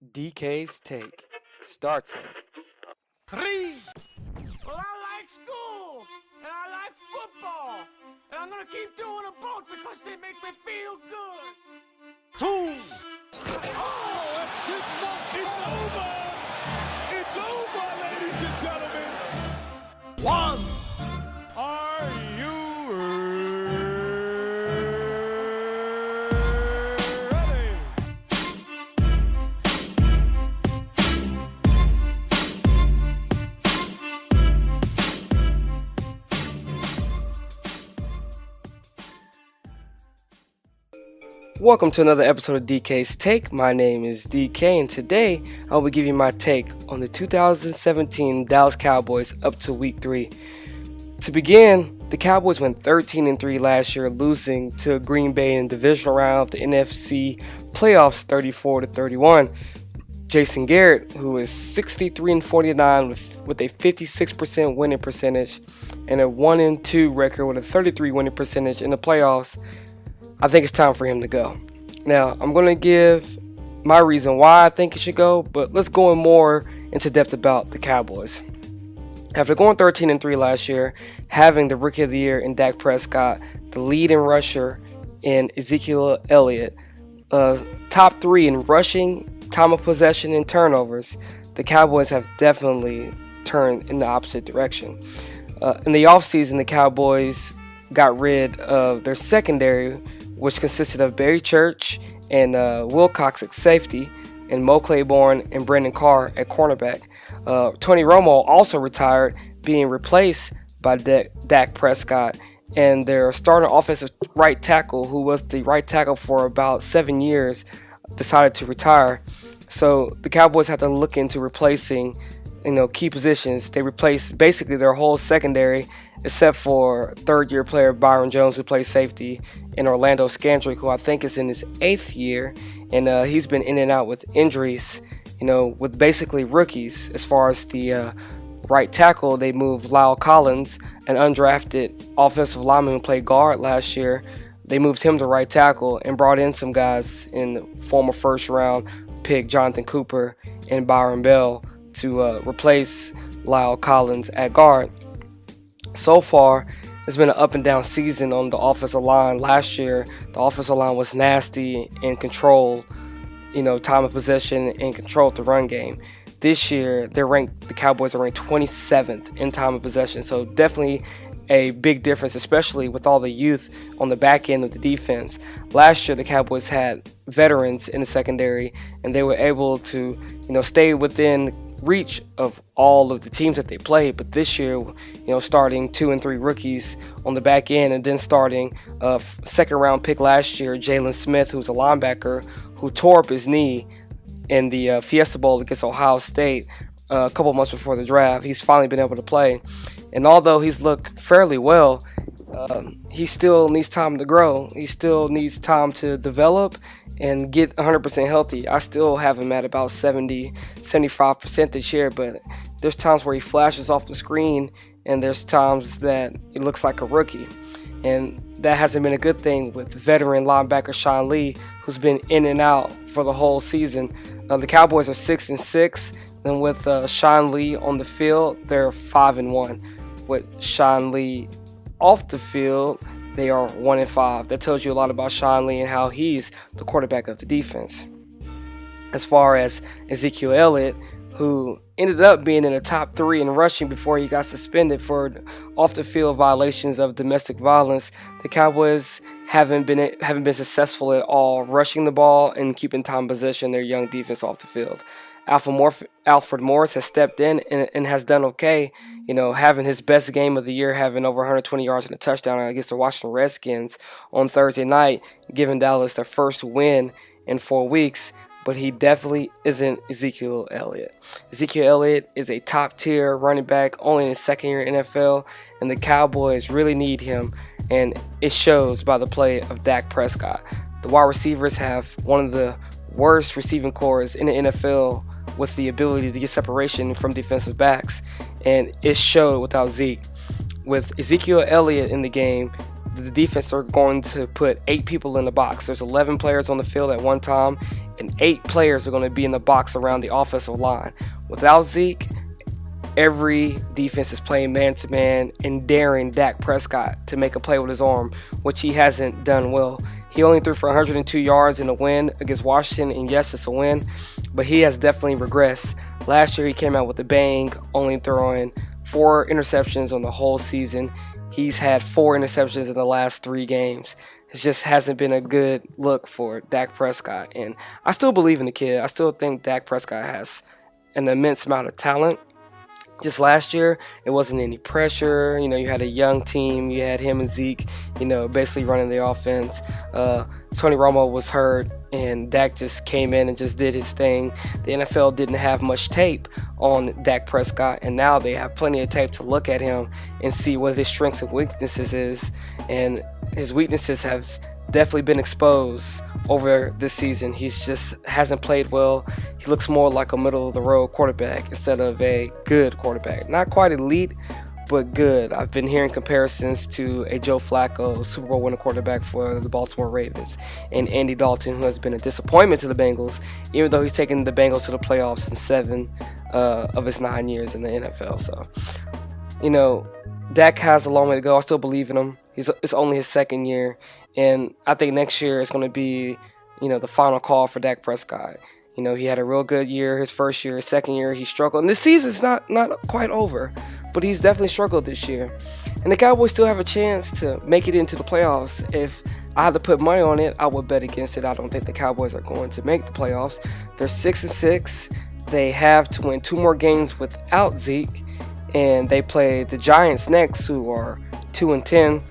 DK's Take starts it. Three. Well, I like school, and I like football, and I'm gonna keep doing them both because they make me feel good. Two. Oh, it's over! It's over, ladies and gentlemen! One. Are you ready? Welcome to another episode of DK's Take. My name is DK, and today I will give you my take on the 2017 Dallas Cowboys up to Week 3. To begin, the Cowboys went 13-3 last year, losing to Green Bay in the divisional round of the NFC playoffs 34-31. Jason Garrett, who is 63-49 with a 56% winning percentage and a 1-2 record with a 33 winning percentage in the playoffs, I think it's time for him to go. Now, I'm going to give my reason why I think he should go, but let's go in more into depth about the Cowboys. After going 13-3 last year, having the Rookie of the Year in Dak Prescott, the lead in rusher in Ezekiel Elliott, top 3 in rushing, time of possession, and turnovers, the Cowboys have definitely turned in the opposite direction. In the offseason, the Cowboys got rid of their secondary, which consisted of Barry Church and Wilcox at safety, and Mo Claiborne and Brandon Carr at cornerback. Tony Romo also retired, being replaced by Dak Prescott, and their starting offensive right tackle, who was the right tackle for about 7 years, decided to retire. So the Cowboys had to look into replacing, key positions. They replaced basically their whole secondary, except for third-year player Byron Jones, who plays safety, and Orlando Scandrick, who I think is in his 8th year, and he's been in and out with injuries, with basically rookies. As far as the right tackle, they moved Lyle Collins, an undrafted offensive lineman who played guard last year. They moved him to right tackle and brought in some guys in former first-round pick Jonathan Cooper and Byron Bell to replace Lyle Collins at guard. So far, it's been an up and down season on the offensive line. Last year, the offensive line was nasty and controlled, time of possession and controlled the run game. This year, the Cowboys are ranked 27th in time of possession. So definitely a big difference, especially with all the youth on the back end of the defense. Last year, the Cowboys had veterans in the secondary, and they were able to, stay within reach of all of the teams that they played. But this year, starting 2 and 3 rookies on the back end, and then starting a second-round pick last year, Jalen Smith, who's a linebacker, who tore up his knee in the Fiesta Bowl against Ohio State a couple months before the draft. He's finally been able to play. And although he's looked fairly well, he still needs time to grow. He still needs time to develop and get 100% healthy. I still have him at about 75% this year, but there's times where he flashes off the screen, and there's times that it looks like a rookie. And that hasn't been a good thing with veteran linebacker Sean Lee, who's been in and out for the whole season. The Cowboys are 6-6, and with Sean Lee on the field, they're 5-1. With Sean Lee off the field, they are 1-5. That tells you a lot about Sean Lee and how he's the quarterback of the defense. As far as Ezekiel Elliott, who ended up being in the top 3 in rushing before he got suspended for off-the-field violations of domestic violence, the Cowboys haven't been successful at all rushing the ball and keeping time possession their young defense off the field. Alfred Morris has stepped in and has done okay, having his best game of the year, having over 120 yards and a touchdown against the Washington Redskins on Thursday night, giving Dallas their first win in 4 weeks. But he definitely isn't Ezekiel Elliott. Ezekiel Elliott is a top-tier running back, only in his second year in NFL, and the Cowboys really need him, and it shows by the play of Dak Prescott. The wide receivers have one of the worst receiving cores in the NFL with the ability to get separation from defensive backs, and it showed without Zeke. With Ezekiel Elliott in the game, the defense are going to put 8 people in the box. There's 11 players on the field at one time, and 8 players are going to be in the box around the offensive line. Without Zeke, every defense is playing man-to-man and daring Dak Prescott to make a play with his arm, which he hasn't done well. He only threw for 102 yards in a win against Washington, and yes, it's a win, but he has definitely regressed. Last year, he came out with a bang, only throwing 4 interceptions on the whole season. He's had 4 interceptions in the last 3 games. It just hasn't been a good look for Dak Prescott, and I still believe in the kid. I still think Dak Prescott has an immense amount of talent. Just last year, it wasn't any pressure. You had a young team. You had him and Zeke, basically running the offense. Tony Romo was hurt, and Dak just came in and just did his thing. The NFL didn't have much tape on Dak Prescott, and now they have plenty of tape to look at him and see what his strengths and weaknesses is. And his weaknesses have definitely been exposed over this season. He's just hasn't played well. He looks more like a middle-of-the-road quarterback instead of a good quarterback. Not quite elite, but good. I've been hearing comparisons to a Joe Flacco, Super Bowl winning quarterback for the Baltimore Ravens, and Andy Dalton, who has been a disappointment to the Bengals, even though he's taken the Bengals to the playoffs in 7 of his 9 years in the NFL. So, Dak has a long way to go. I still believe in him. It's only his 2nd year. And I think next year is going to be, the final call for Dak Prescott. He had a real good year his first year. His 2nd year, he struggled. And this season's not quite over, but he's definitely struggled this year. And the Cowboys still have a chance to make it into the playoffs. If I had to put money on it, I would bet against it. I don't think the Cowboys are going to make the playoffs. They're 6-6. They have to win 2 more games without Zeke. And they play the Giants next, who are 2-10.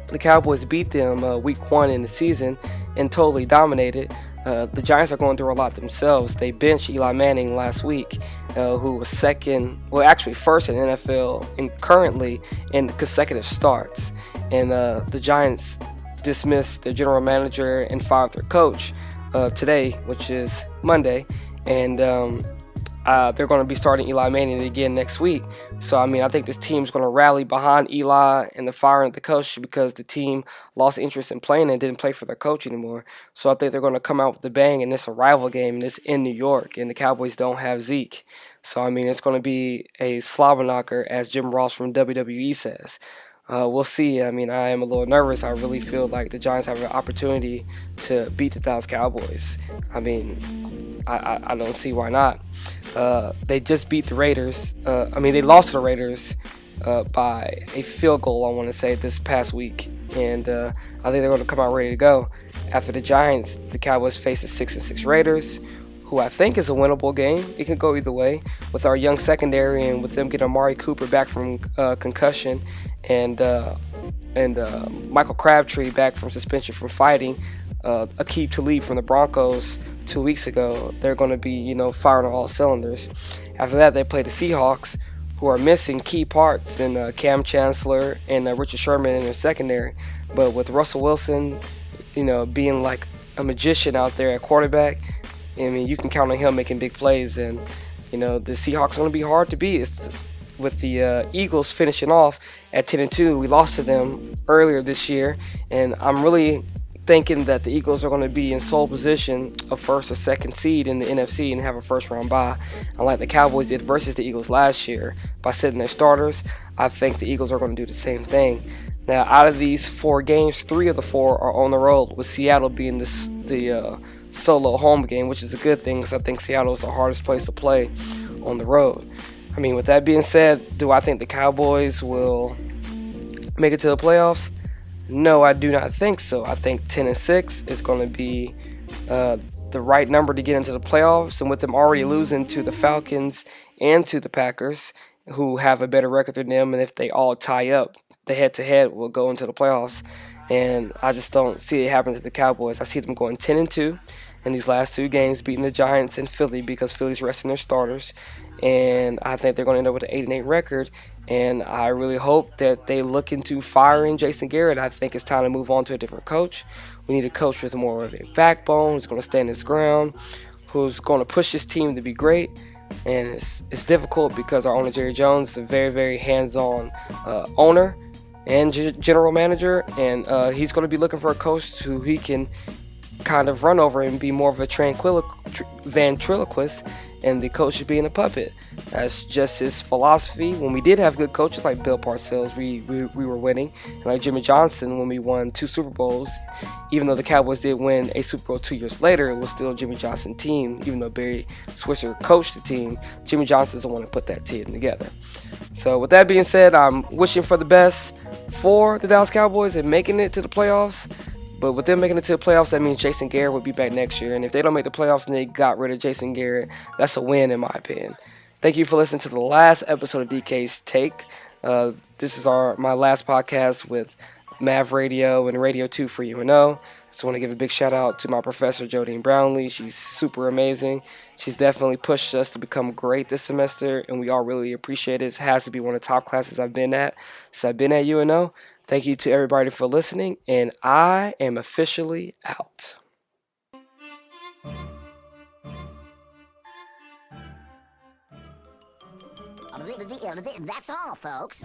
The Cowboys beat them week 1 in the season and totally dominated. The Giants are going through a lot themselves. They benched Eli Manning last week, who was first in the NFL and currently in consecutive starts. And the Giants dismissed their general manager and fired their coach today, which is Monday. And they're going to be starting Eli Manning again next week. So, I think this team's going to rally behind Eli and the firing of the coach because the team lost interest in playing and didn't play for their coach anymore. So I think they're going to come out with a bang, and it's a rival game, and it's in New York, and the Cowboys don't have Zeke. So, it's going to be a slobber knocker, as Jim Ross from WWE says. We'll see. I am a little nervous. I really feel like the Giants have an opportunity to beat the Dallas Cowboys. I don't see why not. They just beat the Raiders. They lost to the Raiders by a field goal, I want to say, this past week. And I think they're going to come out ready to go. After the Giants, the Cowboys face the 6-6 Raiders, who I think is a winnable game. It can go either way. With our young secondary and with them getting Amari Cooper back from concussion and Michael Crabtree back from suspension from fighting, Aqib Talib from the Broncos 2 weeks ago, they're going to be, firing on all cylinders. After that, they play the Seahawks, who are missing key parts in Cam Chancellor and Richard Sherman in their secondary. But with Russell Wilson, being like a magician out there at quarterback, you can count on him making big plays. And, the Seahawks are going to be hard to beat. With the Eagles finishing off at 10-2, we lost to them earlier this year, and I'm really thinking that the Eagles are going to be in sole position of 1st or 2nd seed in the NFC and have a first-round bye. Unlike the Cowboys did versus the Eagles last year by sitting their starters, I think the Eagles are going to do the same thing. Now, out of these 4 games, 3 of the 4 are on the road, with Seattle being the solo home game, which is a good thing because I think Seattle is the hardest place to play on the road. With that being said, do I think the Cowboys will make it to the playoffs? No, I do not think so. I think 10-6 is going to be the right number to get into the playoffs, and with them already losing to the Falcons and to the Packers, who have a better record than them, and if they all tie up, the head-to-head will go into the playoffs. And I just don't see it happen to the Cowboys. I see them going 10-2 in these last 2 games, beating the Giants and Philly because Philly's resting their starters. And I think they're going to end up with an 8-8 record. And I really hope that they look into firing Jason Garrett. I think it's time to move on to a different coach. We need a coach with more of a backbone, who's going to stand his ground, who's going to push his team to be great. And it's difficult because our owner, Jerry Jones, is a very, very hands-on owner. and general manager, and he's going to be looking for a coach who he can kind of run over and be more of a ventriloquist, and the coach should be in a puppet. That's just his philosophy. When we did have good coaches like Bill Parcells, we were winning, and like Jimmy Johnson, when we won 2 Super Bowls, even though the Cowboys did win a Super Bowl 2 years later, it was still a Jimmy Johnson team. Even though Barry Switzer coached the team, Jimmy Johnson's the one to put that team together. So with that being said, I'm wishing for the best for the Dallas Cowboys and making it to the playoffs. But with them making it to the playoffs, that means Jason Garrett will be back next year. And if they don't make the playoffs and they got rid of Jason Garrett, that's a win in my opinion. Thank you for listening to the last episode of DK's Take. This is my last podcast with Mav Radio and Radio 2 for UNO. So I want to give a big shout out to my professor, Jodine Brownlee. She's super amazing. She's definitely pushed us to become great this semester, and we all really appreciate it. It has to be one of the top classes I've been at since I've been at UNO. Thank you to everybody for listening, and I am officially out. That's all, folks.